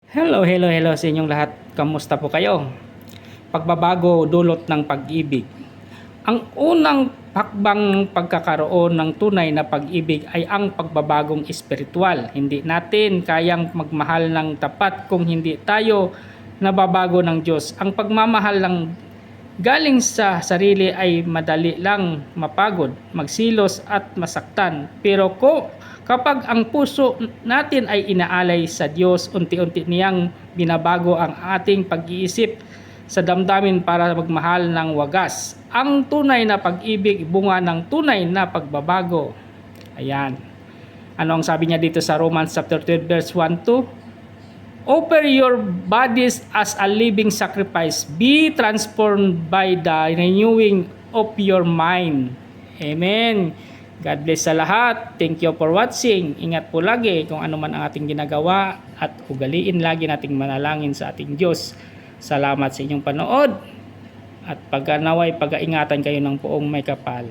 Hello sa inyong lahat. Kamusta po kayo? Pagbabago dulot ng pag-ibig. Ang unang hakbang pagkakaroon ng tunay na pag-ibig ay ang pagbabagong espiritual. Hindi natin kayang magmahal ng tapat kung hindi tayo nababago ng Diyos. Ang pagmamahal ng galing sa sarili ay madali lang mapagod, magsilos at masaktan. Pero kapag ang puso natin ay inaalay sa Diyos, unti-unti niyang binabago ang ating pag-iisip sa damdamin para magmahal ng wagas. Ang tunay na pag-ibig, bunga ng tunay na pagbabago. Ayan. Ano ang sabi niya dito sa Romans chapter 12 verse 1-2? Offer your bodies as a living sacrifice. Be transformed by the renewing of your mind. Amen. God bless sa lahat. Thank you for watching. Ingat po lagi kung ano man ang ating ginagawa at ugaliin lagi nating manalangin sa ating Diyos. Salamat sa inyong panood at pag-ingatan kayo ng poong may kapal.